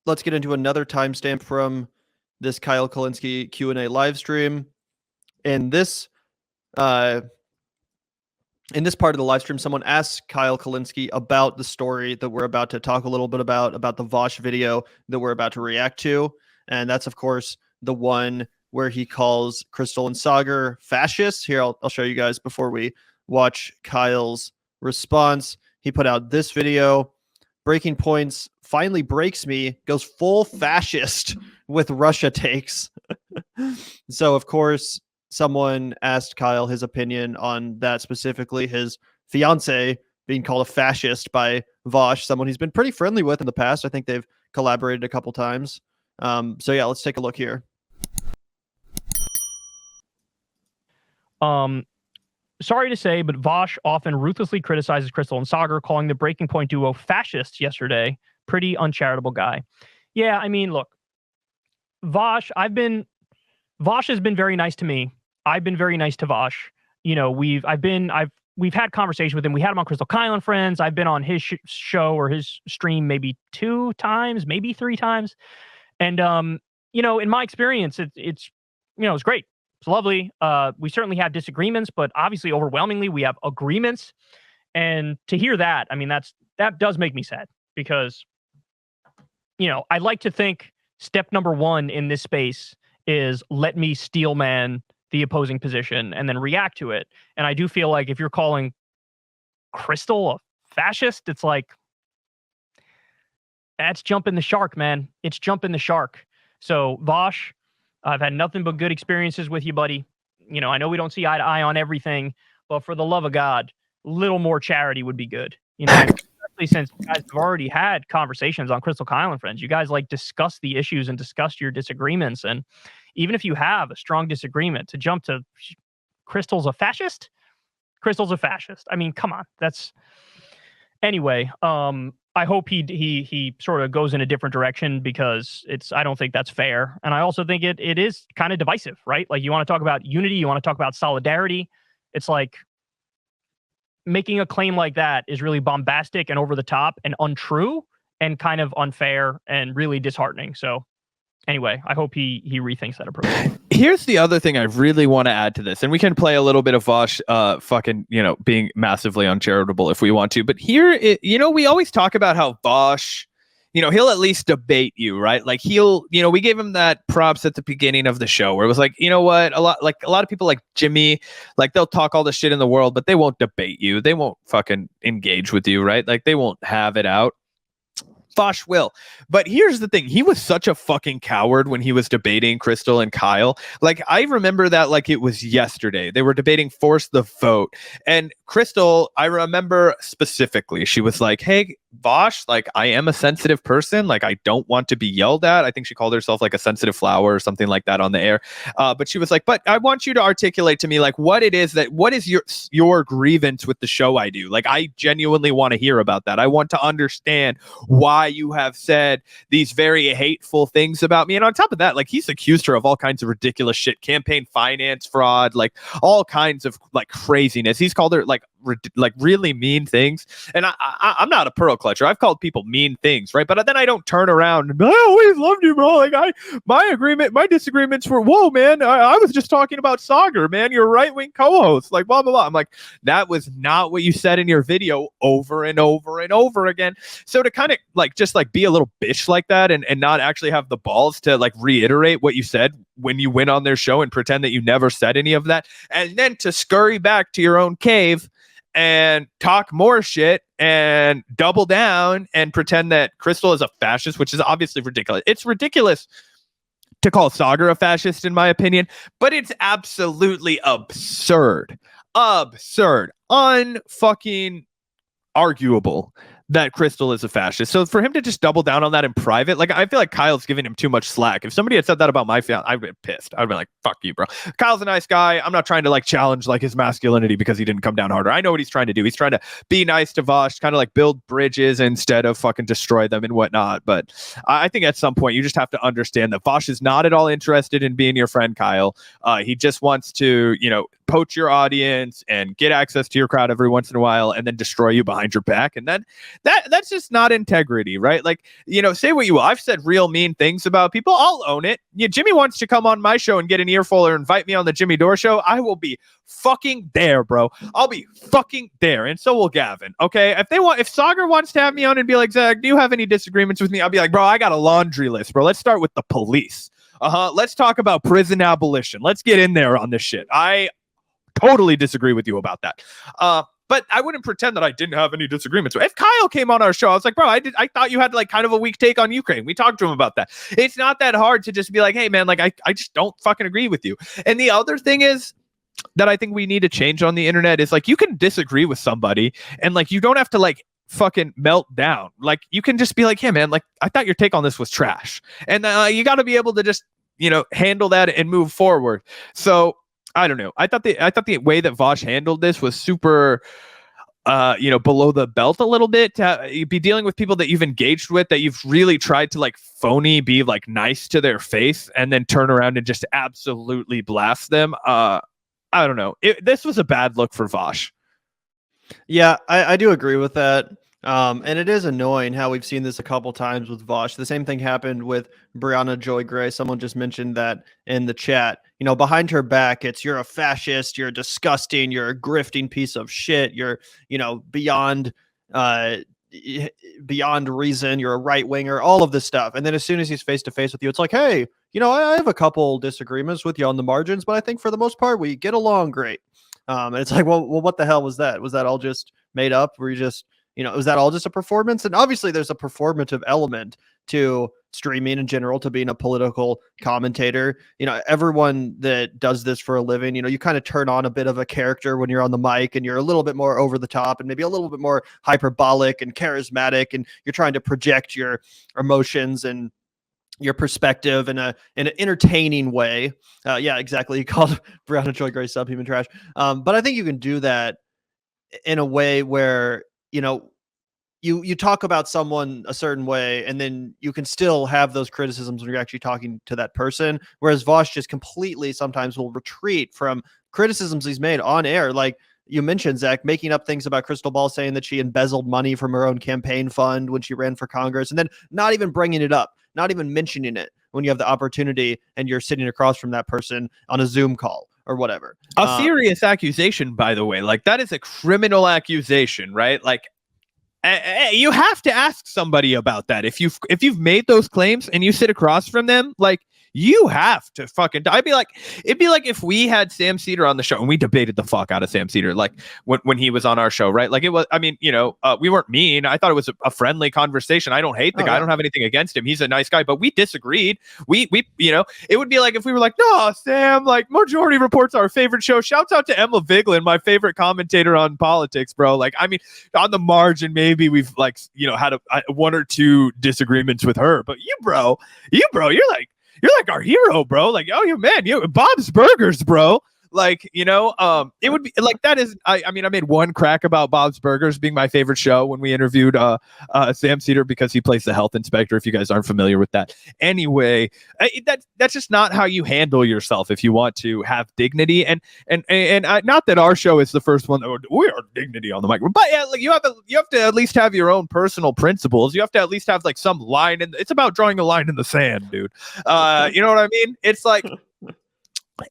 let's get into another timestamp from this Kyle Kulinski Q&A live stream. In this part of the live stream, someone asked Kyle Kulinski about the story that we're about to talk a little bit about the Vaush video that we're about to react to. And that's, of course, the one where he calls Krystal and Sagar fascists. Here, I'll show you guys before we watch Kyle's response. He put out this video. Breaking Points finally breaks me, goes full fascist with Russia takes. So, of course, someone asked Kyle his opinion on that, specifically his fiance being called a fascist by Vaush, someone he's been pretty friendly with in the past. I think they've collaborated a couple times. So yeah, let's take a look here. Sorry to say, but Vaush often ruthlessly criticizes Krystal and Sagar, calling the Breaking Point duo fascists yesterday. Pretty uncharitable guy. Yeah, I mean, look, Vaush has been very nice to me. I've been very nice to Vaush. You know, we've had conversation with him. We had him on Krystal Kyle and Friends. I've been on his show or his stream maybe 2 times, maybe 3 times. And you know, in my experience, it's great. It's lovely. We certainly have disagreements, but obviously overwhelmingly we have agreements. And to hear that, I mean, that does make me sad, because, you know, I like to think step number 1 in this space is let me steel man the opposing position and then react to it. And I do feel like if you're calling Krystal a fascist, it's like, that's jumping the shark, man. It's jumping the shark. So Vaush, I've had nothing but good experiences with you, buddy. You know, I know we don't see eye to eye on everything, but for the love of God, a little more charity would be good. You know, especially since you guys have already had conversations on Krystal Kyle and Friends. You guys like discuss the issues and discuss your disagreements. And even if you have a strong disagreement, to jump to Krystal's a fascist? Krystal's a fascist. I mean, come on. That's anyway. I hope he sort of goes in a different direction, because I don't think that's fair. And I also think it is kind of divisive, right? Like, you want to talk about unity, you want to talk about solidarity. It's like making a claim like that is really bombastic and over the top and untrue and kind of unfair and really disheartening. So anyway, I hope he rethinks that approach. Here's the other thing I really want to add to this, and we can play a little bit of Vaush being massively uncharitable if we want to. But here, we always talk about how Vaush, he'll at least debate you, right? Like, we gave him that props at the beginning of the show where it was like, you know what, a lot of people like Jimmy, like, they'll talk all the shit in the world, but they won't debate you. They won't fucking engage with you, right? Like, they won't have it out. Vaush will. But here's the thing. He was such a fucking coward when he was debating Krystal and Kyle. Like, I remember that like it was yesterday. They were debating Force the Vote. And Krystal, I remember specifically, she was like, hey, Vaush, like, I am a sensitive person. Like, I don't want to be yelled at. I think she called herself like a sensitive flower or something like that on the air. But she was like, but I want you to articulate to me, like, what is your grievance with the show I do? Like, I genuinely want to hear about that. I want to understand why you have said these very hateful things about me. And on top of that, like, he's accused her of all kinds of ridiculous shit, campaign finance fraud, like all kinds of like craziness. He's called her like really mean things. And I'm not a pearl clutcher. I've called people mean things, right? But then I don't turn around and, I always loved you, bro. Like, my disagreements were, whoa, man, I was just talking about Sagar, man, your right-wing co-host, like, blah, blah, blah. I'm like, that was not what you said in your video over and over and over again. So to kind of like, just like be a little bitch like that and not actually have the balls to like reiterate what you said when you went on their show and pretend that you never said any of that, and then to scurry back to your own cave and talk more shit and double down and pretend that Krystal is a fascist, which is obviously ridiculous. It's ridiculous to call Sagar a fascist, in my opinion, but it's absolutely absurd, unfucking arguable that Krystal is a fascist. So for him to just double down on that in private, like, I feel like Kyle's giving him too much slack. If somebody had said that about my family, I'd been pissed. I'd been like, fuck you, bro. Kyle's a nice guy. I'm not trying to like challenge like his masculinity because he didn't come down harder. I know what he's trying to do. He's trying to be nice to Vaush, kind of like build bridges instead of fucking destroy them and whatnot. But I think at some point you just have to understand that Vaush is not at all interested in being your friend, Kyle. He just wants to, poach your audience and get access to your crowd every once in a while and then destroy you behind your back. And that's just not integrity, right? Like, say what you will. I've said real mean things about people. I'll own it. Jimmy wants to come on my show and get an earful or invite me on the Jimmy Dore show. I will be fucking there, bro. I'll be fucking there. And so will Gavin. Okay. If Sagar wants to have me on and be like, Zach, do you have any disagreements with me? I'll be like, bro, I got a laundry list, bro. Let's start with the police. Let's talk about prison abolition. Let's get in there on this shit. I totally disagree with you about that. But I wouldn't pretend that I didn't have any disagreements. If Kyle came on our show, I was like, bro, I thought you had like kind of a weak take on Ukraine. We talked to him about that. It's not that hard to just be like, hey man, like I just don't fucking agree with you. And the other thing is that I think we need to change on the internet is like, you can disagree with somebody and like, you don't have to like fucking melt down. Like you can just be like, hey man, like I thought your take on this was trash. And you got to be able to just, handle that and move forward. So I don't know. I thought the way that Vaush handled this was super, below the belt a little bit. To be dealing with people that you've engaged with, that you've really tried to like phony be like nice to their face, and then turn around and just absolutely blast them. I don't know. This was a bad look for Vaush. Yeah, I do agree with that. And it is annoying how we've seen this a couple times with Vaush. The same thing happened with Brianna Joy Gray. Someone just mentioned that in the chat. Behind her back, it's you're a fascist, you're disgusting, you're a grifting piece of shit, you're, beyond reason, you're a right winger, all of this stuff. And then as soon as he's face to face with you, it's like, hey, I have a couple disagreements with you on the margins, but I think for the most part we get along great. And it's like, well, what the hell was that? Was that all just made up? Were you just, was that all just a performance? And obviously there's a performative element to streaming in general, to being a political commentator. Everyone that does this for a living, you kind of turn on a bit of a character when you're on the mic, and you're a little bit more over the top and maybe a little bit more hyperbolic and charismatic, and you're trying to project your emotions and your perspective in an entertaining way. Yeah, exactly. You called Brianna Joy Gray subhuman trash. But I think you can do that in a way where, you talk about someone a certain way, and then you can still have those criticisms when you're actually talking to that person. Whereas Vaush just completely sometimes will retreat from criticisms he's made on air. Like you mentioned, Zach, making up things about Krystal Ball, saying that she embezzled money from her own campaign fund when she ran for Congress, and then not even bringing it up, not even mentioning it when you have the opportunity and you're sitting across from that person on a Zoom call or whatever. A serious accusation, by the way. Like, that is a criminal accusation, right? Like, you have to ask somebody about that. If you've made those claims and you sit across from them, like, you have to fucking. It'd be like if we had Sam Cedar on the show and we debated the fuck out of Sam Cedar, like when he was on our show, right? Like, it was. I mean, we weren't mean. I thought it was a friendly conversation. I don't hate the guy. I don't have anything against him. He's a nice guy, but we disagreed. We it would be like if we were like, no, Sam, like, Majority Report's our favorite show. Shouts out to Emma Vigeland, my favorite commentator on politics, bro. Like, I mean, on the margin, maybe we've like had one or two disagreements with her, but you, bro, you're like our hero, bro. Like, oh, man, Bob's Burgers, bro. Like, it would be like, that is, I mean, I made one crack about Bob's Burgers being my favorite show when we interviewed Sam Cedar, because he plays the health inspector, if you guys aren't familiar with that. Anyway, that's just not how you handle yourself if you want to have dignity. And not that our show is the first one that we are dignity on the mic, but yeah, like, you have to at least have your own personal principles. You have to at least have like some line, and it's about drawing a line in the sand, dude. You know what I mean? It's like,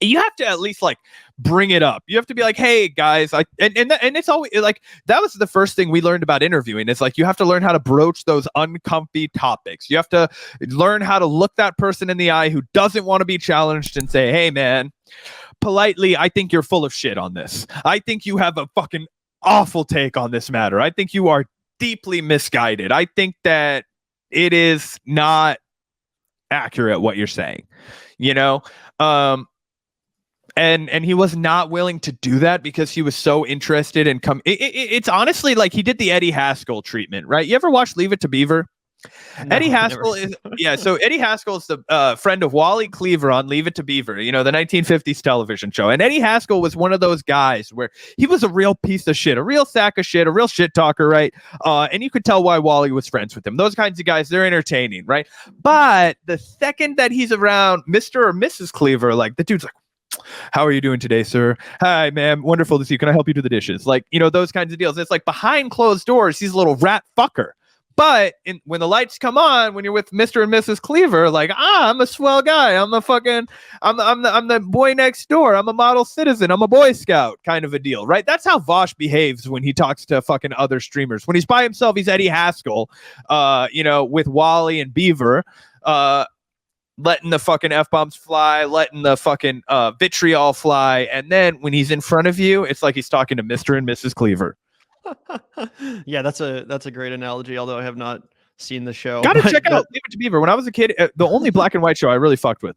you have to at least like bring it up. You have to be like, hey guys, and it's always like, that was the first thing we learned about interviewing. It's like, you have to learn how to broach those uncomfy topics. You have to learn how to look that person in the eye who doesn't want to be challenged and say, hey man, politely, I think you're full of shit on this. I think you have a fucking awful take on this matter. I think you are deeply misguided. I think that it is not accurate what you're saying, And he was not willing to do that because he was so interested in it's honestly like he did the Eddie Haskell treatment, right? You ever watch Leave It to Beaver? No, Eddie Haskell so Eddie Haskell is the friend of Wally Cleaver on Leave It to Beaver, the 1950s television show. And Eddie Haskell was one of those guys where he was a real piece of shit, a real sack of shit, a real shit talker, right? And you could tell why Wally was friends with him. Those kinds of guys, they're entertaining, right? But the second that he's around Mr. or Mrs. Cleaver, like, the dude's like, how are you doing today, sir? Hi, ma'am. Wonderful to see you. Can I help you do the dishes? Like, you know, those kinds of deals. It's like behind closed doors, he's a little rat fucker. But when the lights come on, when you're with Mr. and Mrs. Cleaver, like, I'm a swell guy. I'm the boy next door. I'm a model citizen. I'm a Boy Scout kind of a deal, right? That's how Vaush behaves when he talks to fucking other streamers. When he's by himself, he's Eddie Haskell, you know, with Wally and Beaver, letting the fucking F-bombs fly, letting the fucking vitriol fly. And then when he's in front of you, it's like he's talking to Mr. and Mrs. Cleaver. Yeah, that's a great analogy, although I have not seen the show. Gotta check out Leave It to Beaver. When I was a kid, the only black and white show I really fucked with.